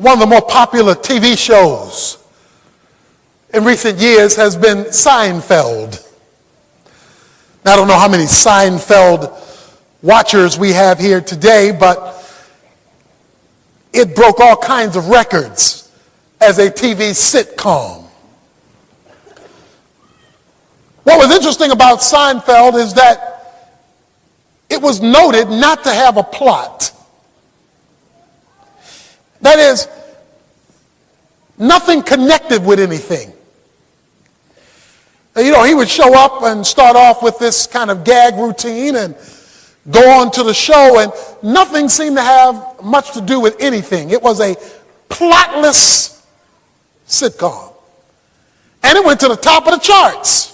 One of the more popular TV shows in recent years has been Seinfeld. Now, I don't know how many Seinfeld watchers we have here today, but it broke all kinds of records as a TV sitcom. What was interesting about Seinfeld is that it was noted not to have a plot. That is, nothing connected with anything. You know, he would show up and start off with this kind of gag routine and go on to the show, and nothing seemed to have much to do with anything. It was a plotless sitcom. And it went to the top of the charts.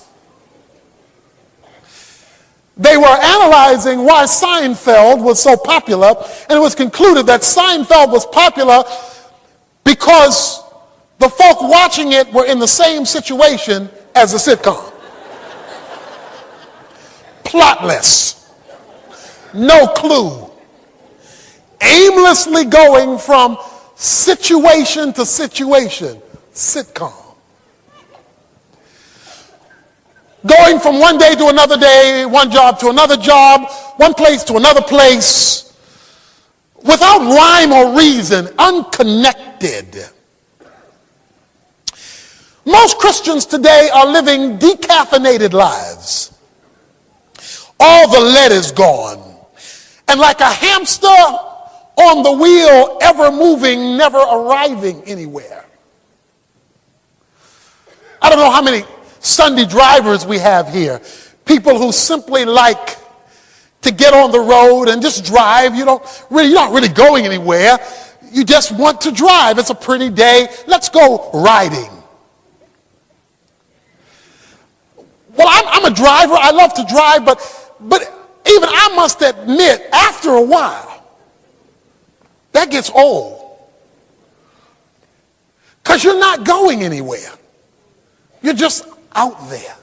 They were analyzing why Seinfeld was so popular, and it was concluded that Seinfeld was popular because the folk watching it were in the same situation as the sitcom. Plotless. No clue. Aimlessly going from situation to situation. Sitcom. Going from one day to another day, one job to another job, one place to another place, without rhyme or reason, unconnected. Most Christians today are living decaffeinated lives. All the lead is gone. And like a hamster on the wheel, ever moving, never arriving anywhere. I don't know how many Sunday drivers we have here. People who simply like to get on the road and just drive. You're not really going anywhere. You just want to drive. It's a pretty day. Let's go riding. Well, I'm a driver. I love to drive, but even I must admit, after a while, that gets old. Because you're not going anywhere. You're just out there.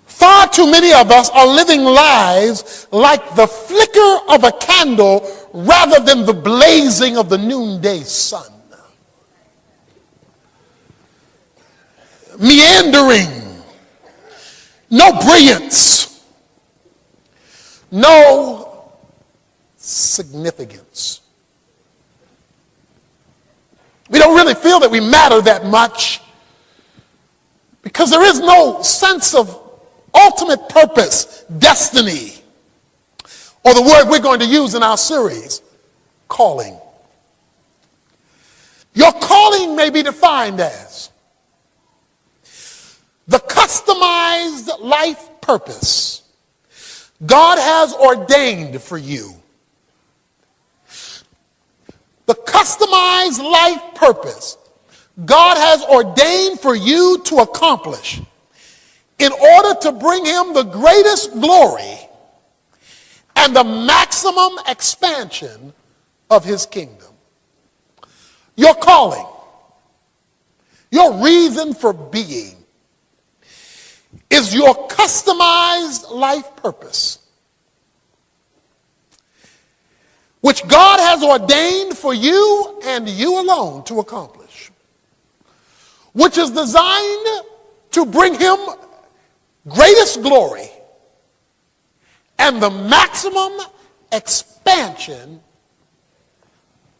Far too many of us are living lives like the flicker of a candle rather than the blazing of the noonday sun. Meandering, no brilliance, no significance. We don't really feel that we matter that much because there is no sense of ultimate purpose, destiny, or the word we're going to use in our series, calling. Your calling may be defined as the customized life purpose God has ordained for you. The customized life purpose God has ordained for you to accomplish in order to bring him the greatest glory and the maximum expansion of his kingdom. Your calling, your reason for being, is your customized life purpose, which God has ordained for you and you alone to accomplish, which is designed to bring him greatest glory and the maximum expansion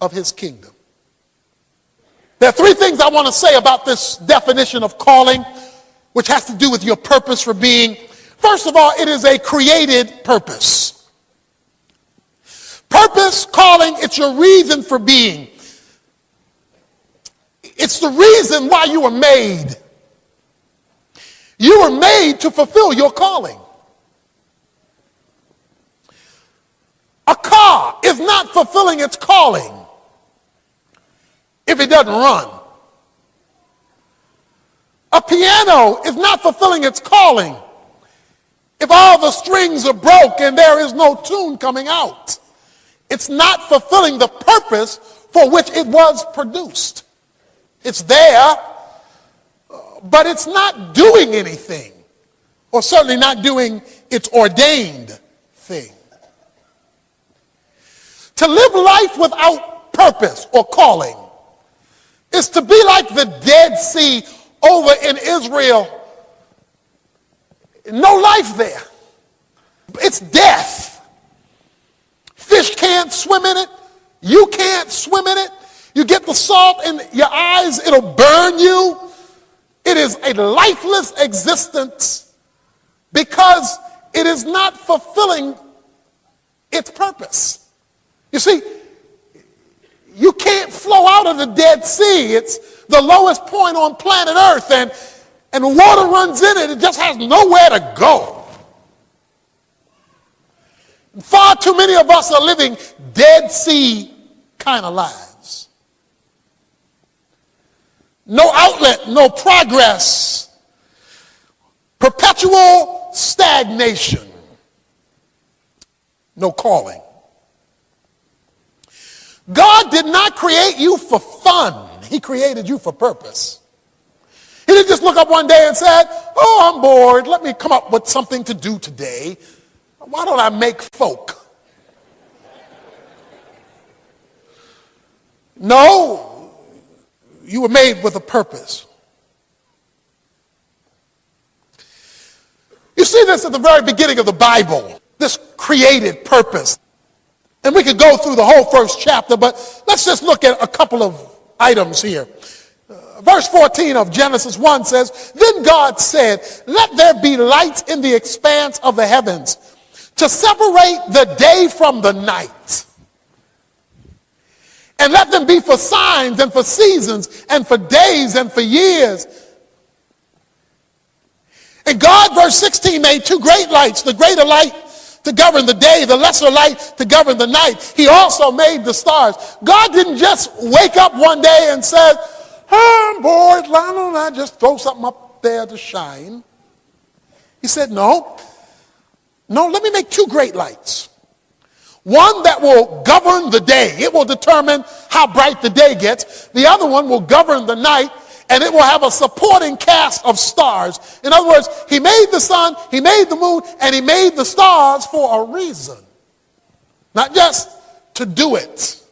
of his kingdom. There are three things I want to say about this definition of calling, which has to do with your purpose for being. First of all, it is a created purpose. Purpose, calling, it's your reason for being. It's the reason why you were made. You were made to fulfill your calling. A car is not fulfilling its calling if it doesn't run. A piano is not fulfilling its calling if all the strings are broke and there is no tune coming out. It's not fulfilling the purpose for which it was produced. It's there, but it's not doing anything, or certainly not doing its ordained thing. To live life without purpose or calling is to be like the Dead Sea over in Israel. No life there. It's death. Fish can't swim in it. You can't swim in it. You get the salt in your eyes, it'll burn you. It is a lifeless existence because it is not fulfilling its purpose. You see, you can't flow out of the Dead Sea. It's the lowest point on planet Earth, and water runs in it. It just has nowhere to go. Far too many of us are living Dead Sea kind of lives. No outlet, no progress, perpetual stagnation, no calling. God did not create you for fun. He created you for purpose. He didn't just look up one day and said, oh, I'm bored. Let me come up with something to do today. Why don't I make folk? No, you were made with a purpose. You see this at the very beginning of the Bible, this created purpose. And we could go through the whole first chapter, but let's just look at a couple of items here. Verse 14 of Genesis 1 says, then God said, let there be lights in the expanse of the heavens to separate the day from the night. And let them be for signs and for seasons and for days and for years. And God, verse 16, made two great lights, the greater light to govern the day, the lesser light to govern the night. He also made the stars. God didn't just wake up one day and say, oh, I'm bored, why don't I just throw something up there to shine? He said, no, let me make two great lights. One that will govern the day. It will determine how bright the day gets. The other one will govern the night, and it will have a supporting cast of stars. In other words, he made the sun, he made the moon, and he made the stars for a reason. Not just to do it.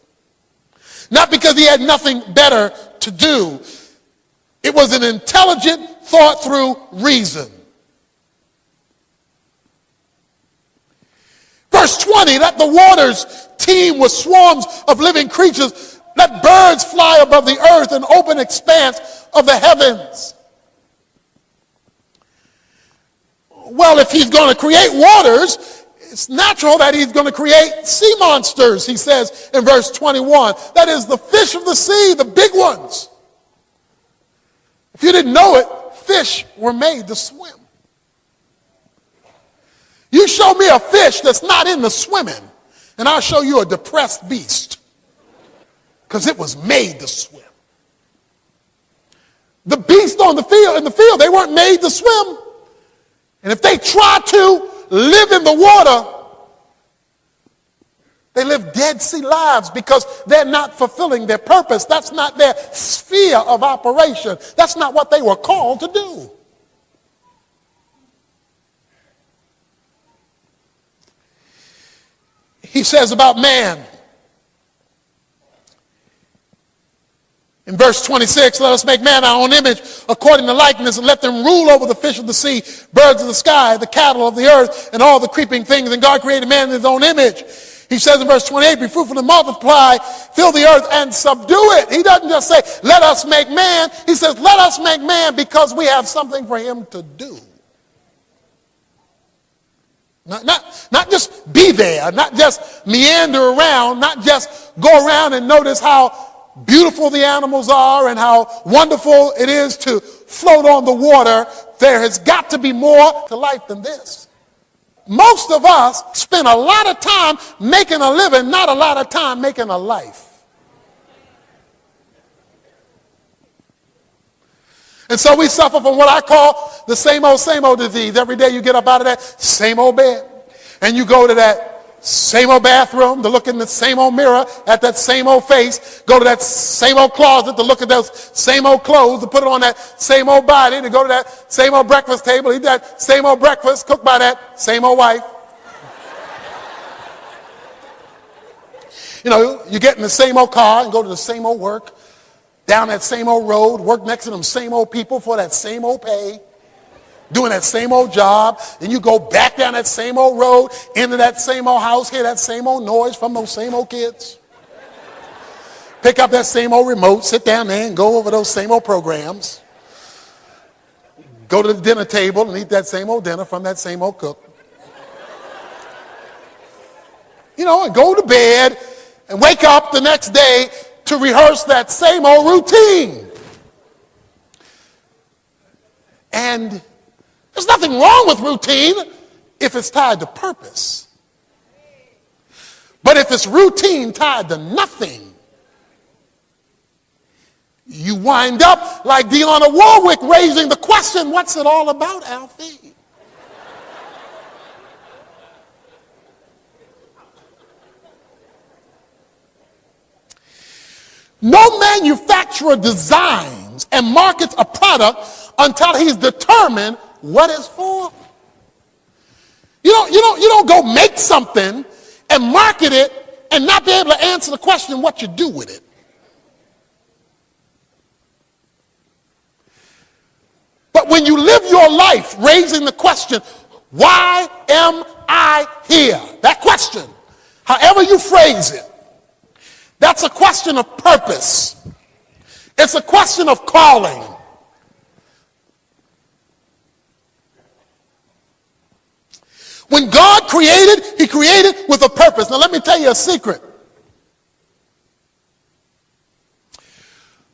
Not because he had nothing better to do. It was an intelligent, thought-through reason. Verse 20, let the waters teem with swarms of living creatures. Let birds fly above the earth and open expanse of the heavens. Well, if he's going to create waters, it's natural that he's going to create sea monsters, he says in verse 21. That is the fish of the sea, the big ones. If you didn't know it, fish were made to swim. You show me a fish that's not into swimming, and I'll show you a depressed beast. Because it was made to swim. The beasts in the field, they weren't made to swim. And if they try to live in the water, they live Dead Sea lives because they're not fulfilling their purpose. That's not their sphere of operation. That's not what they were called to do. He says about man, in verse 26, let us make man our own image according to likeness, and let them rule over the fish of the sea, birds of the sky, the cattle of the earth, and all the creeping things. And God created man in his own image. He says in verse 28, be fruitful and multiply, fill the earth and subdue it. He doesn't just say, let us make man. He says, let us make man because we have something for him to do. Not just be there, not just meander around, not just go around and notice how beautiful the animals are and how wonderful it is to float on the water. There has got to be more to life than this. Most of us spend a lot of time making a living, not a lot of time making a life. And so we suffer from what I call the same old disease. Every day you get up out of that same old bed and you go to that same old bathroom to look in the same old mirror at that same old face, go to that same old closet to look at those same old clothes, to put it on that same old body, to go to that same old breakfast table, eat that same old breakfast cooked by that same old wife. You know, you get in the same old car and go to the same old work, down that same old road, work next to them same old people for that same old pay, doing that same old job. Then you go back down that same old road, into that same old house, hear that same old noise from those same old kids. Pick up that same old remote, sit down there and go over those same old programs. Go to the dinner table and eat that same old dinner from that same old cook. You know, and go to bed and wake up the next day to rehearse that same old routine. And there's nothing wrong with routine if it's tied to purpose. But if it's routine tied to nothing, you wind up like Dionne Warwick raising the question, what's it all about, Alfie? No manufacturer designs and markets a product until he's determined what it's for. You don't go make something and market it and not be able to answer the question what you do with it. But when you live your life raising the question, why am I here? That question, however you phrase it, that's a question of purpose. It's a question of calling. When God created, he created with a purpose. Now let me tell you a secret.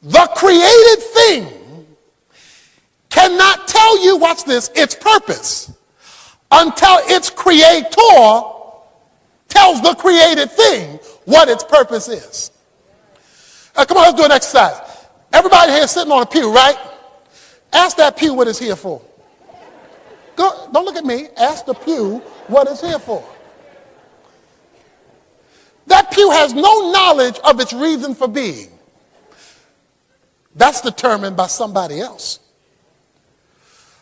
The created thing cannot tell you, watch this, its purpose until its creator tells the created thing what its purpose is. Come on, let's do an exercise. Everybody here sitting on a pew, right? Ask that pew what it's here for. Go, don't look at me. Ask the pew what it's here for. That pew has no knowledge of its reason for being. That's determined by somebody else.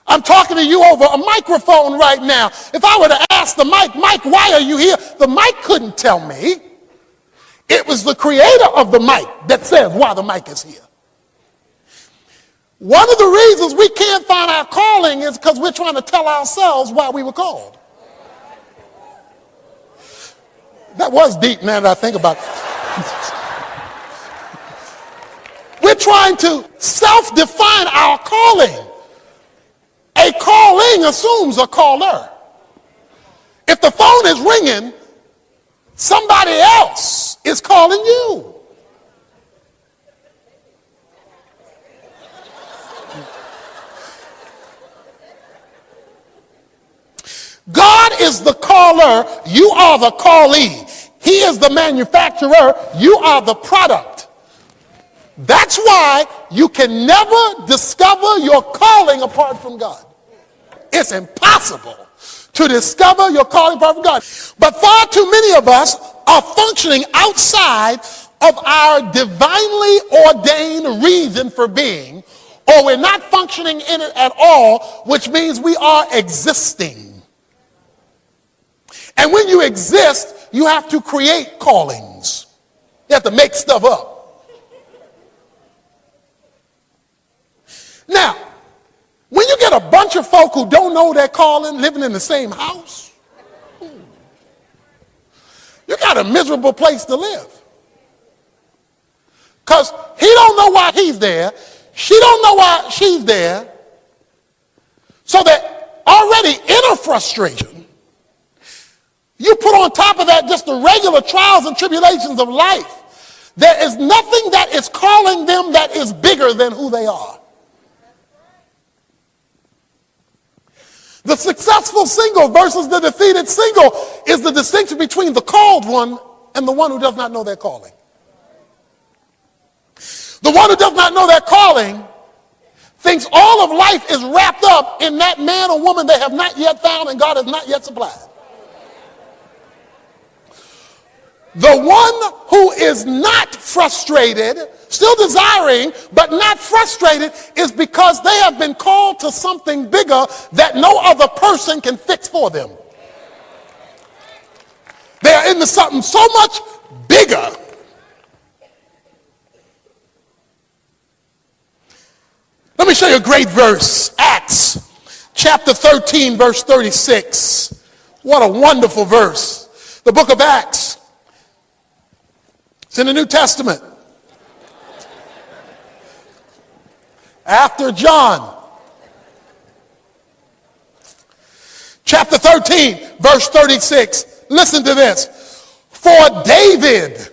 I'm talking to you over a microphone right now. If I were to ask the mic, Mike, why are you here? The mic couldn't tell me. It was the creator of the mic that says why the mic is here. One of the reasons we can't find our calling is because we're trying to tell ourselves why we were called. That was deep now that I think about it. We're trying to self-define our calling. A calling assumes a caller. If the phone is ringing, somebody else is calling you. God is the caller, you are the callee. He is the manufacturer, you are the product. That's why you can never discover your calling apart from God. It's impossible to discover your calling apart from God. But far too many of us are functioning outside of our divinely ordained reason for being, or we're not functioning in it at all, which means we are existing. And when you exist, you have to create callings. You have to make stuff up. Now, when you get a bunch of folk who don't know their calling living in the same house, you got a miserable place to live. Because he don't know why he's there. She don't know why she's there. So that already inner frustration, you put on top of that just the regular trials and tribulations of life. There is nothing that is calling them that is bigger than who they are. The successful single versus the defeated single is the distinction between the called one and the one who does not know their calling. The one who does not know their calling thinks all of life is wrapped up in that man or woman they have not yet found and God has not yet supplied. The one who is not frustrated, still desiring, but not frustrated, is because they have been called to something bigger that no other person can fix for them. They are into something so much bigger show you a great verse. Acts chapter 13, verse 36. What a wonderful verse. The book of Acts. It's in the New Testament. After John. Chapter 13, verse 36. Listen to this. For David,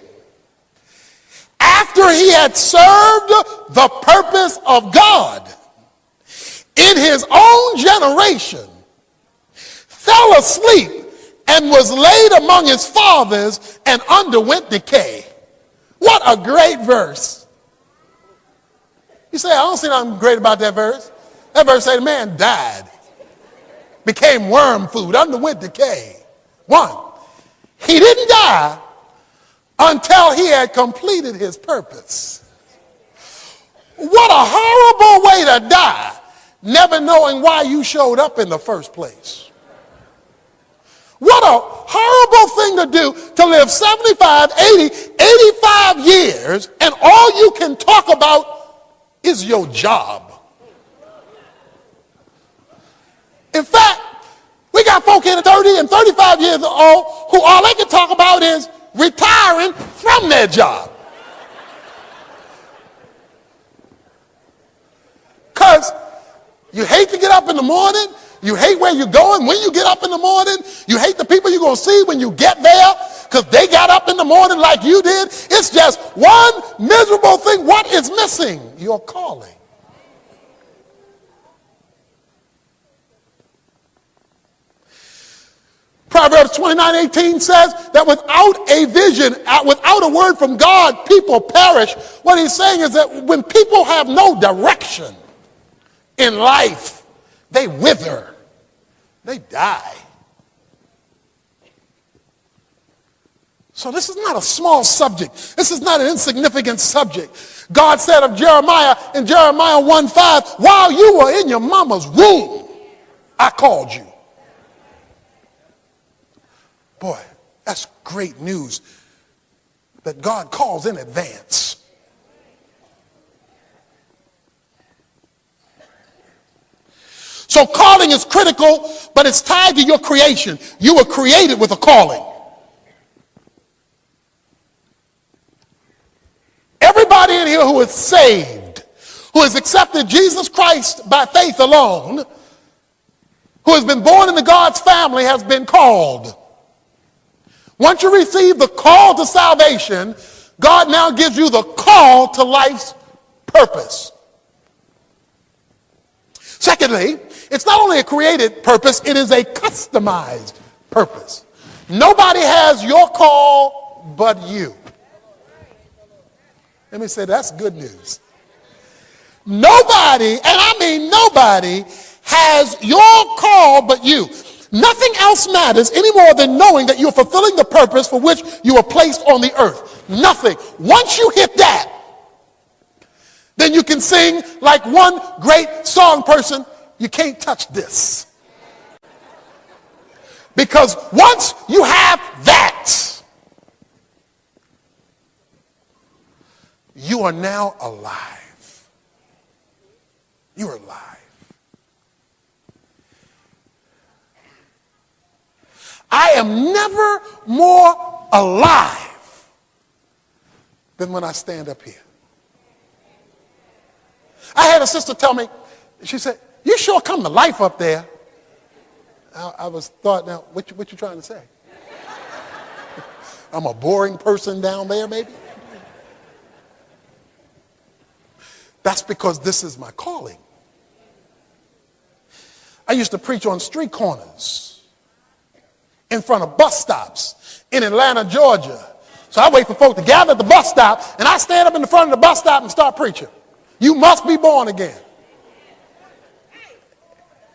after he had served the purpose of God in his own generation, fell asleep and was laid among his fathers and underwent decay. What a great verse. You say, I don't see nothing great about that verse. That verse said the man died, became worm food, underwent decay. One, he didn't die until he had completed his purpose. What a horrible way to die, never knowing why you showed up in the first place. What a horrible thing to do, to live 75, 80, 85 years and all you can talk about is your job. In fact, we got folk here 30 and 35 years old who all they can talk about is retiring from their job. Because you hate to get up in the morning. You hate where you're going when you get up in the morning. You hate the people you're going to see when you get there because they got up in the morning like you did. It's just one miserable thing. What is missing? Your calling. Proverbs 29:18 says that without a vision, without a word from God, people perish. What he's saying is that when people have no direction in life, they wither. They die. So this is not a small subject. This is not an insignificant subject. God said of Jeremiah in Jeremiah 1:5, while you were in your mama's womb, I called you. Boy, that's great news that God calls in advance. So calling is critical, but it's tied to your creation. You were created with a calling. Everybody in here who is saved, who has accepted Jesus Christ by faith alone, who has been born into God's family, has been called. Once you receive the call to salvation, God now gives you the call to life's purpose. Secondly, it's not only a created purpose, it is a customized purpose. Nobody has your call but you. Let me say that's good news. Nobody, and I mean nobody, has your call but you. Nothing else matters any more than knowing that you're fulfilling the purpose for which you were placed on the earth. Nothing. Once you hit that, then you can sing like one great song person, you can't touch this. Because once you have that, you are now alive. You are alive. I am never more alive than when I stand up here. I had a sister tell me, she said, you sure come to life up there. I was thought, now, what you trying to say? I'm a boring person down there, maybe? That's because this is my calling. I used to preach on street corners, in front of bus stops in Atlanta, Georgia. So I wait for folks to gather at the bus stop, and I stand up in the front of the bus stop and start preaching. You must be born again.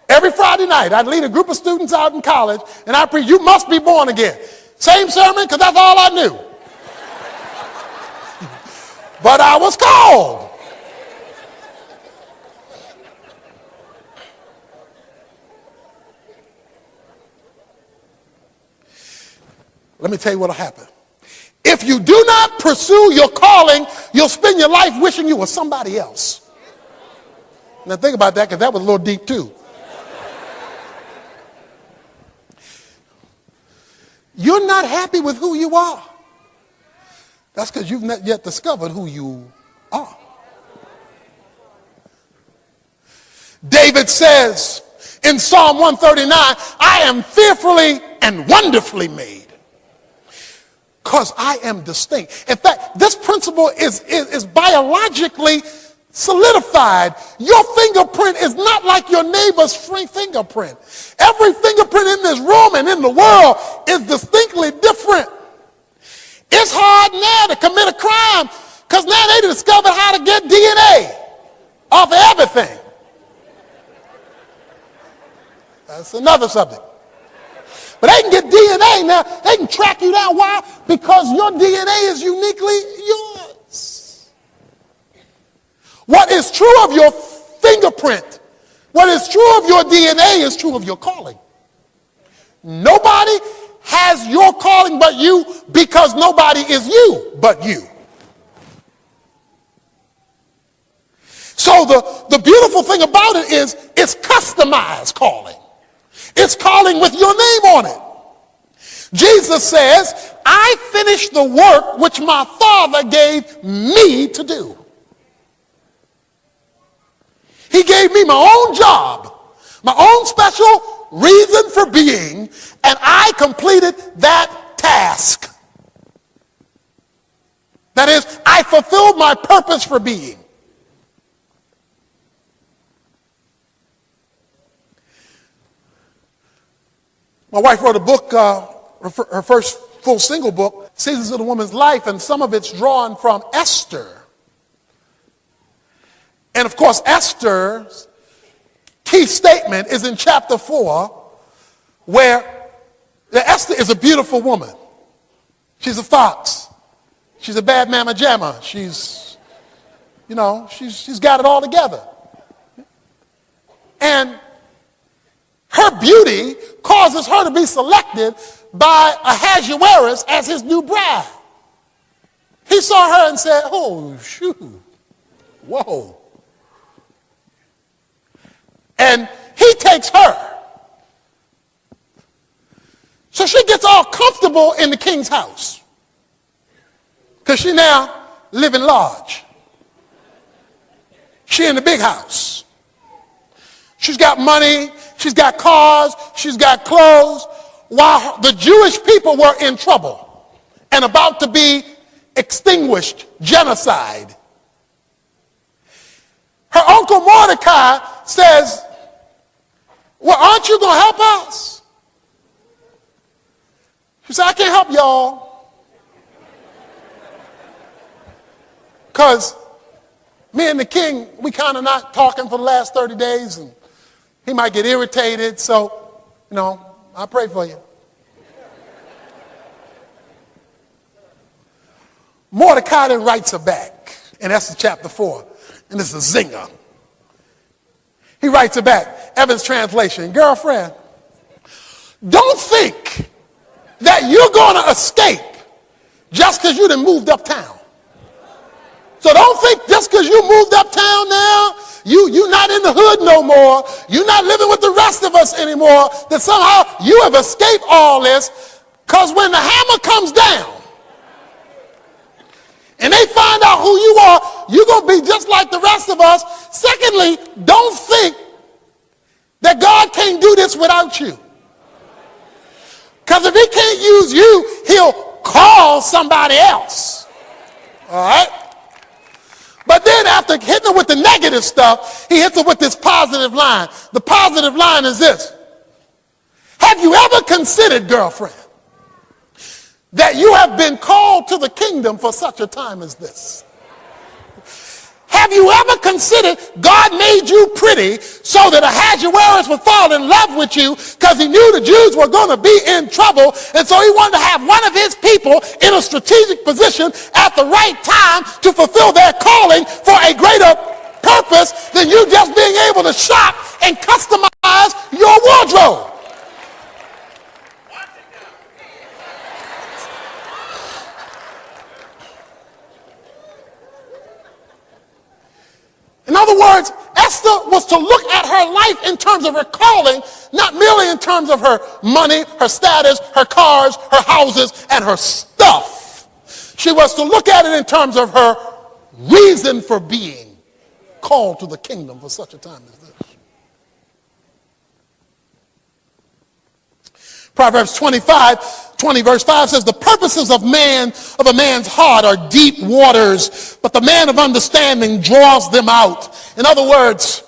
Every Friday night, I'd lead a group of students out in college, and I preach, you must be born again. Same sermon, because that's all I knew. But I was called. Let me tell you what will happen. If you do not pursue your calling, you'll spend your life wishing you were somebody else. Now think about that, because that was a little deep too. You're not happy with who you are. That's because you've not yet discovered who you are. David says in Psalm 139, I am fearfully and wonderfully made, because I am distinct. In fact, this principle is biologically solidified. Your fingerprint is not like your neighbor's fingerprint. Every fingerprint in this room and in the world is distinctly different. It's hard now to commit a crime because now they discovered how to get DNA off of everything. That's another subject. But they can get DNA now. They can track you down. Why? Because your DNA is uniquely yours. What is true of your fingerprint, what is true of your DNA is true of your calling. Nobody has your calling but you, because nobody is you but you. So the beautiful thing about it is it's customized calling. It's calling with your name on it. Jesus says, I finished the work which my Father gave me to do. He gave me my own job, my own special reason for being, and I completed that task. That is, I fulfilled my purpose for being. My wife wrote a book, her first full single book, Seasons of the Woman's Life, and some of it's drawn from Esther. And of course, Esther's key statement is in chapter 4, where Esther is a beautiful woman. She's a fox. She's a bad mamma jamma. She's got it all together. And her beauty causes her to be selected by Ahasuerus as his new bride. He saw her and said, oh, shoot, whoa. And he takes her. So she gets all comfortable in the king's house, because she now living large. She in the big house. She's got money, she's got cars, she's got clothes, while the Jewish people were in trouble and about to be extinguished, genocide. Her uncle Mordecai says, well, aren't you going to help us? She said, I can't help y'all, because me and the king, we kind of not talking for the last 30 days, and he might get irritated, so, I'll pray for you. Mordecai then writes her back in Esther chapter 4, and this is a zinger. He writes her back, Evans translation, girlfriend, don't think that you're going to escape just because you done moved uptown. So don't think just because you moved uptown now, you're not in the hood no more, you're not living with the rest of us anymore, that somehow you have escaped all this, because when the hammer comes down and they find out who you are, you're going to be just like the rest of us. Secondly, don't think that God can't do this without you. Because if he can't use you, he'll call somebody else. All right? But then after hitting her with the negative stuff, he hits her with this positive line. The positive line is this. Have you ever considered, girlfriend, that you have been called to the kingdom for such a time as this? Have you ever considered God made you pretty so that Ahasuerus would fall in love with you because he knew the Jews were going to be in trouble, and so he wanted to have one of his people in a strategic position at the right time to fulfill their calling for a greater purpose than you just being able to shop and customize your wardrobe? In other words, Esther was to look at her life in terms of her calling, not merely in terms of her money, her status, her cars, her houses, and her stuff. She was to look at it in terms of her reason for being called to the kingdom for such a time as this. Proverbs 20 verse 5 says, the purposes of a man's heart are deep waters, but the man of understanding draws them out. In other words,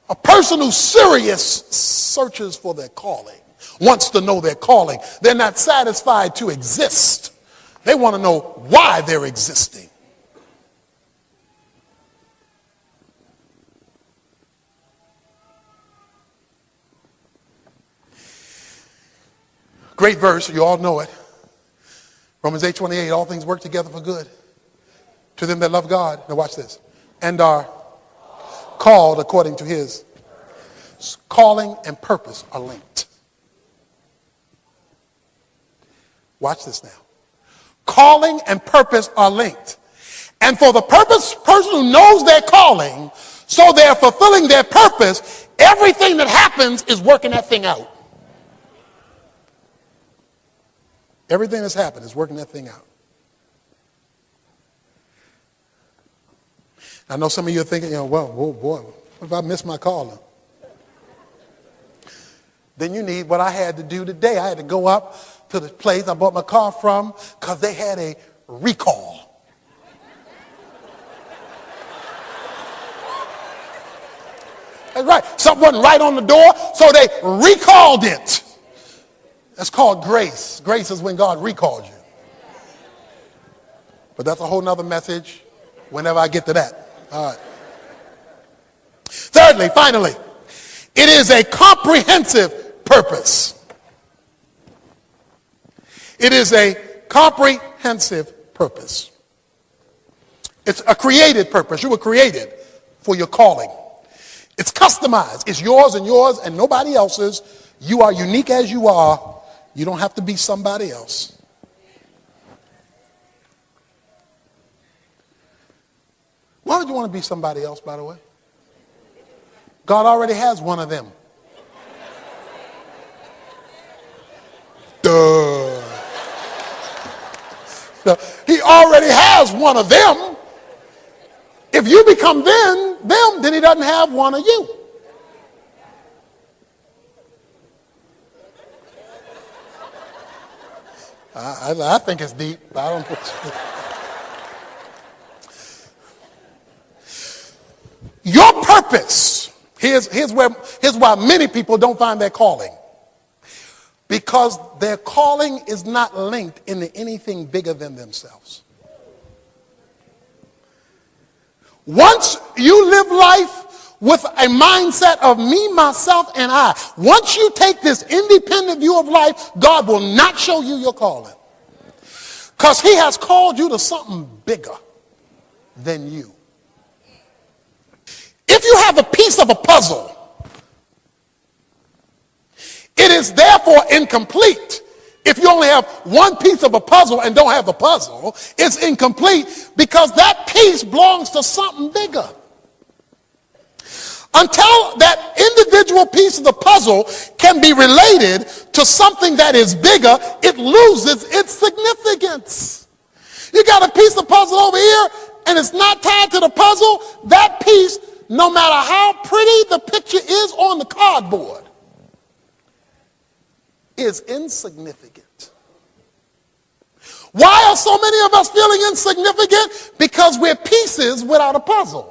a person who's serious searches for their calling, wants to know their calling. They're not satisfied to exist. They want to know why they're existing. Great verse, you all know it. Romans 8:28, all things work together for good to them that love God. Now watch this. And are called according to his calling and purpose are linked. Watch this now. Calling and purpose are linked. And for the person who knows their calling, so they're fulfilling their purpose, everything that happens is working that thing out. Everything that's happened is working that thing out. I know some of you are thinking, well, oh boy, what if I miss my calling? Then you need what I had to do today. I had to go up to the place I bought my car from because they had a recall. That's right. Something wasn't right on the door, so they recalled it. That's called grace. Grace is when God recalled you. But that's a whole nother message whenever I get to that. All right. Thirdly, finally, it is a comprehensive purpose. It is a comprehensive purpose. It's a created purpose. You were created for your calling. It's customized. It's yours and nobody else's. You are unique as you are. You don't have to be somebody else. Why would you want to be somebody else, by the way? God already has one of them. Duh. No, he already has one of them. If you become them, then he doesn't have one of you. I think it's deep, but I don't put your purpose. Here's why many people don't find their calling. Because their calling is not linked into anything bigger than themselves. Once you live life with a mindset of me, myself, and I, once you take this independent view of life, God will not show you your calling. Because he has called you to something bigger than you. If you have a piece of a puzzle, it is therefore incomplete. If you only have one piece of a puzzle and don't have the puzzle, it's incomplete because that piece belongs to something bigger. Until that individual piece of the puzzle can be related to something that is bigger, it loses its significance. You got a piece of puzzle over here and it's not tied to the puzzle, that piece, no matter how pretty the picture is on the cardboard, is insignificant. Why are so many of us feeling insignificant? Because we're pieces without a puzzle.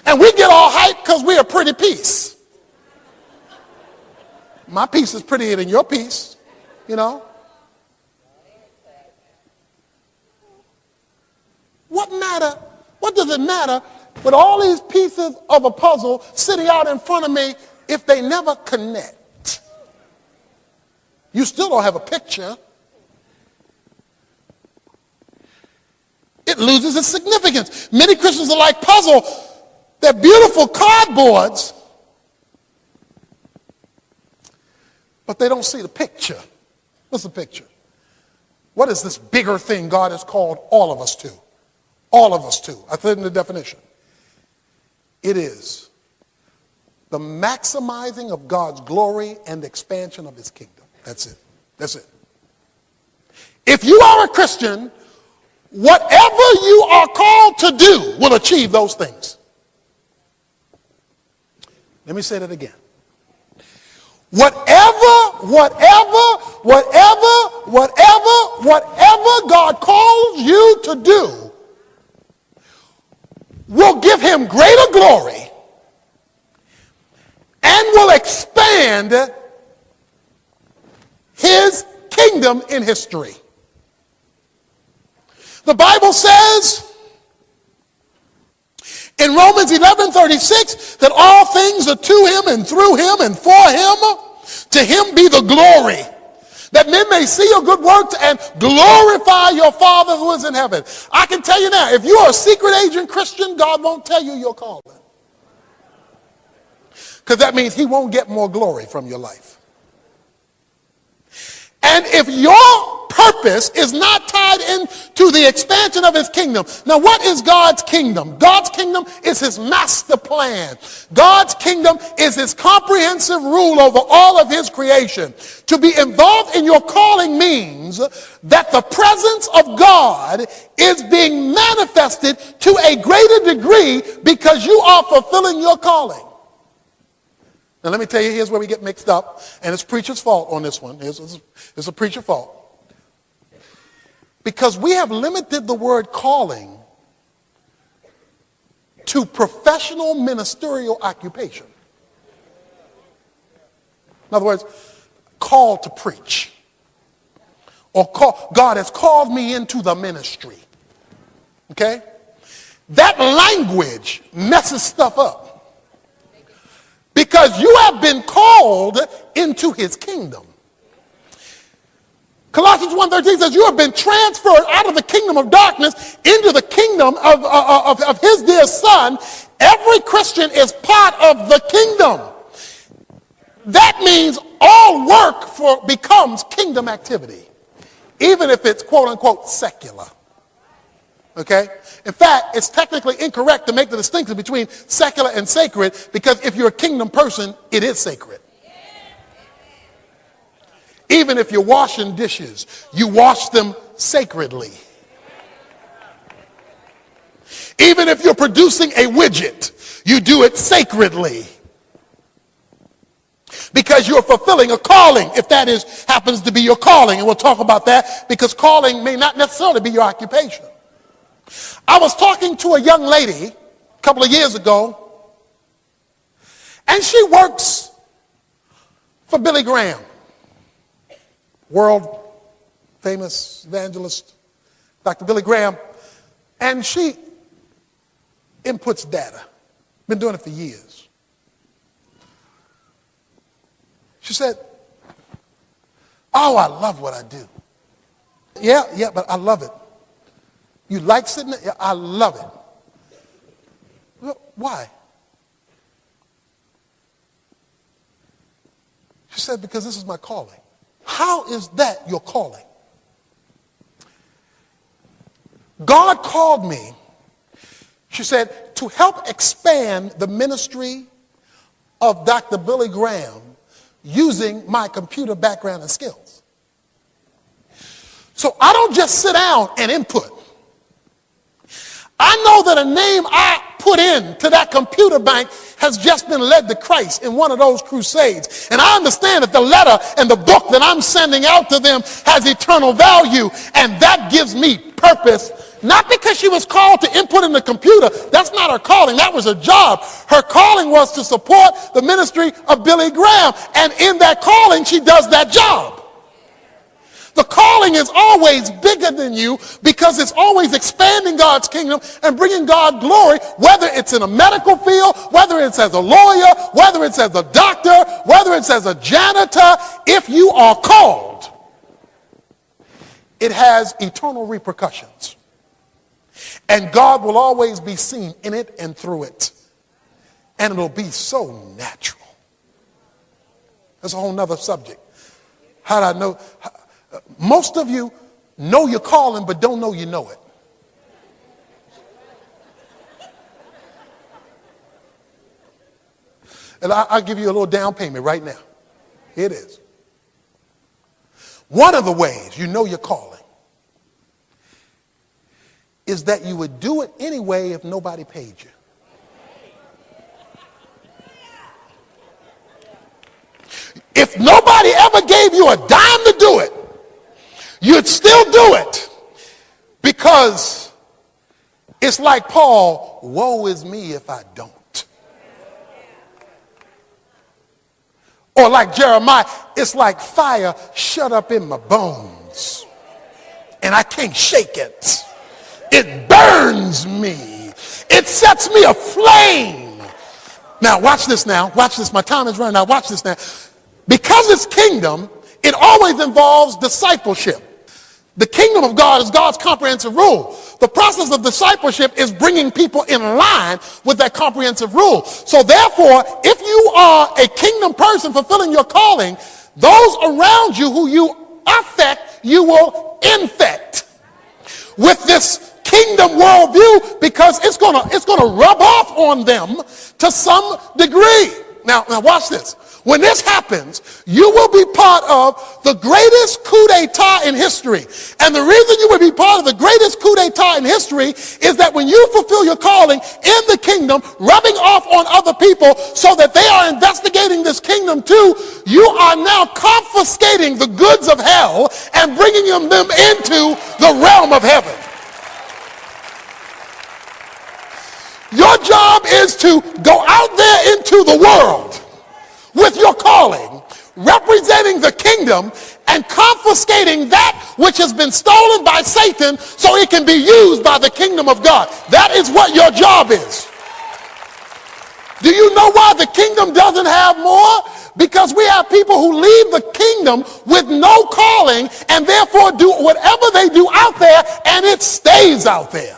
And we get all hyped because we're a pretty piece. My piece is prettier than your piece, you know. What does it matter with all these pieces of a puzzle sitting out in front of me if they never connect? You still don't have a picture. It loses its significance. Many Christians are like puzzle. They're beautiful cardboards, but they don't see the picture. What's the picture? What is this bigger thing God has called all of us to? All of us to. I put it in the definition. It is the maximizing of God's glory and expansion of his kingdom. That's it. That's it. If you are a Christian, whatever you are called to do will achieve those things. Let me say that again. Whatever God calls you to do will give him greater glory and will expand his kingdom in history. The Bible says in Romans 11:36 that all things are to him and through him and for him. To him be the glory, that men may see your good works and glorify your Father who is in heaven. I can tell you now, if you are a secret agent Christian, God won't tell you your calling. Because that means he won't get more glory from your life. And if your purpose is not tied into the expansion of his kingdom. Now, what is God's kingdom? God's kingdom is his master plan. God's kingdom is his comprehensive rule over all of his creation. To be involved in your calling means that the presence of God is being manifested to a greater degree because you are fulfilling your calling. Now, let me tell you, here's where we get mixed up, and it's preacher's fault on this one. It's a preacher's fault. Because we have limited the word calling to professional ministerial occupation. In other words, called to preach. Or God has called me into the ministry. Okay? That language messes stuff up. Because you have been called into his kingdom. Colossians 1:13 says you have been transferred out of the kingdom of darkness into the kingdom of his dear son. Every Christian is part of the kingdom. That means all work becomes kingdom activity, even if it's quote unquote secular. Okay? In fact, it's technically incorrect to make the distinction between secular and sacred, because if you're a kingdom person, it is sacred. Even if you're washing dishes, you wash them sacredly. Even if you're producing a widget, you do it sacredly. Because you're fulfilling a calling, if that happens to be your calling. And we'll talk about that, because calling may not necessarily be your occupation. I was talking to a young lady a couple of years ago, and she works for Billy Graham, world famous evangelist, Dr. Billy Graham, and she inputs data. Been doing it for years. She said, "Oh, I love what I do." Yeah, but I love it. You like sitting there? Yeah, I love it. Well, why? She said, "Because this is my calling." How is that your calling? God called me, she said, to help expand the ministry of Dr. Billy Graham using my computer background and skills. So I don't just sit down and input. I know that a name I put in to that computer bank has just been led to Christ in one of those crusades. And I understand that the letter and the book that I'm sending out to them has eternal value. And that gives me purpose. Not because she was called to input in the computer. That's not her calling. That was her job. Her calling was to support the ministry of Billy Graham. And in that calling, she does that job. The calling is always bigger than you, because it's always expanding God's kingdom and bringing God glory, whether it's in a medical field, whether it's as a lawyer, whether it's as a doctor, whether it's as a janitor. If you are called, it has eternal repercussions. And God will always be seen in it and through it. And it'll be so natural. That's a whole nother subject. How do I know? Most of you know your calling, but don't know you know it. And I'll give you a little down payment right now. Here it is. One of the ways you know your calling is that you would do it anyway if nobody paid you. If nobody ever gave you a dime to do it, you'd still do it because it's like Paul, woe is me if I don't. Or like Jeremiah, it's like fire shut up in my bones and I can't shake it. It burns me. It sets me aflame. Now watch this now. Watch this. My time is running out. Watch this now. Because it's kingdom, it always involves discipleship. The kingdom of God is God's comprehensive rule. The process of discipleship is bringing people in line with that comprehensive rule. So therefore, if you are a kingdom person fulfilling your calling, those around you who you affect, you will infect with this kingdom worldview because it's gonna rub off on them to some degree. Now watch this. When this happens, you will be part of the greatest coup d'etat in history. And the reason you will be part of the greatest coup d'etat in history is that when you fulfill your calling in the kingdom, rubbing off on other people so that they are investigating this kingdom too, you are now confiscating the goods of hell and bringing them into the realm of heaven. Your job is to go out there into the world with your calling, representing the kingdom and confiscating that which has been stolen by Satan so it can be used by the kingdom of God. That is what your job is. Do you know why the kingdom doesn't have more? Because we have people who leave the kingdom with no calling and therefore do whatever they do out there and it stays out there.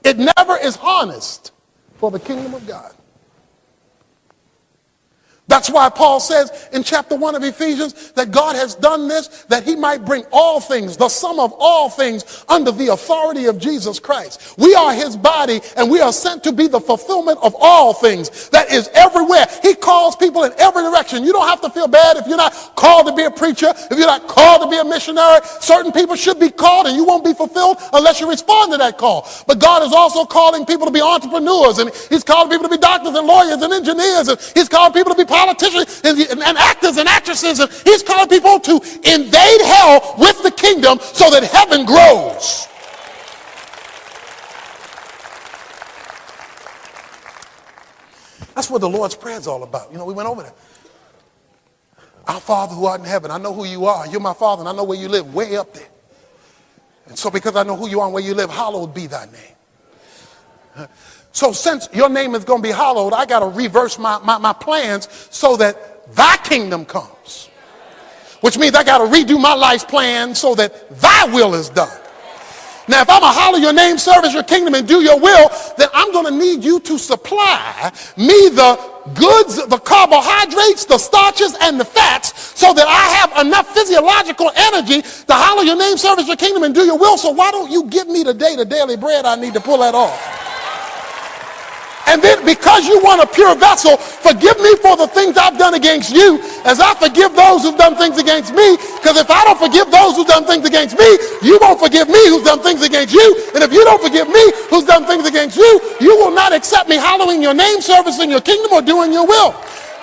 It never is harnessed for the kingdom of God. That's why Paul says in chapter 1 of Ephesians that God has done this that he might bring all things, the sum of all things, under the authority of Jesus Christ. We are his body and we are sent to be the fulfillment of all things. That is everywhere. He calls people in every direction. You don't have to feel bad if you're not called to be a preacher, if you're not called to be a missionary. Certain people should be called and you won't be fulfilled unless you respond to that call. But God is also calling people to be entrepreneurs, and he's calling people to be doctors and lawyers and engineers, and he's calling people to be politicians and actors and actresses, and he's calling people to invade hell with the kingdom so that heaven grows. That's what the Lord's Prayer is all about. You know, we went over there. Our Father who art in heaven, I know who you are. You're my Father, and I know where you live, way up there. And so because I know who you are and where you live, hallowed be thy name. So since your name is going to be hallowed, I got to reverse my plans so that thy kingdom comes. Which means I got to redo my life's plan so that thy will is done. Now, if I'm going to hallow your name, service your kingdom, and do your will, then I'm going to need you to supply me the goods, the carbohydrates, the starches, and the fats so that I have enough physiological energy to hallow your name, service your kingdom, and do your will. So why don't you give me today the daily bread I need to pull that off? And then because you want a pure vessel, forgive me for the things I've done against you as I forgive those who've done things against me. Because if I don't forgive those who've done things against me, you won't forgive me who's done things against you. And if you don't forgive me who's done things against you, you will not accept me hallowing your name, servicing your kingdom, or doing your will.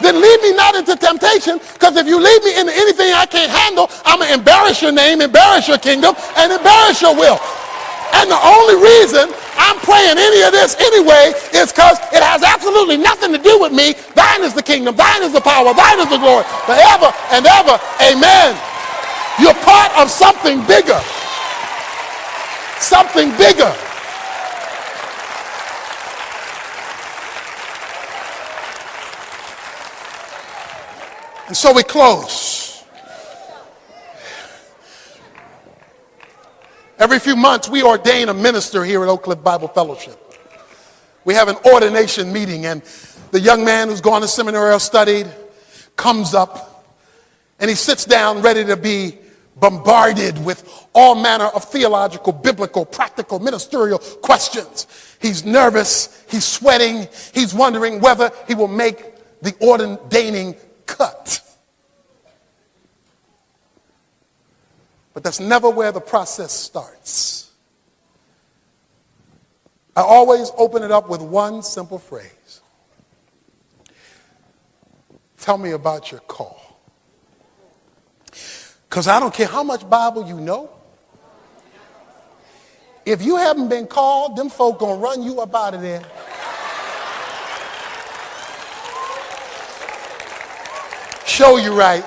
Then lead me not into temptation, because if you lead me into anything I can't handle, I'm going to embarrass your name, embarrass your kingdom, and embarrass your will. And the only reason I'm praying any of this anyway is because it has absolutely nothing to do with me. Thine is the kingdom, thine is the power, thine is the glory, forever and ever. Amen. You're part of something bigger. Something bigger. And so we close. Every few months, we ordain a minister here at Oak Cliff Bible Fellowship. We have an ordination meeting, and the young man who's gone to seminary or studied comes up, and he sits down ready to be bombarded with all manner of theological, biblical, practical, ministerial questions. He's nervous, he's sweating, he's wondering whether he will make the ordaining cut. But that's never where the process starts. I always open it up with one simple phrase. Tell me about your call. Because I don't care how much Bible you know. If you haven't been called, them folk gonna run you up out of there. Show you right.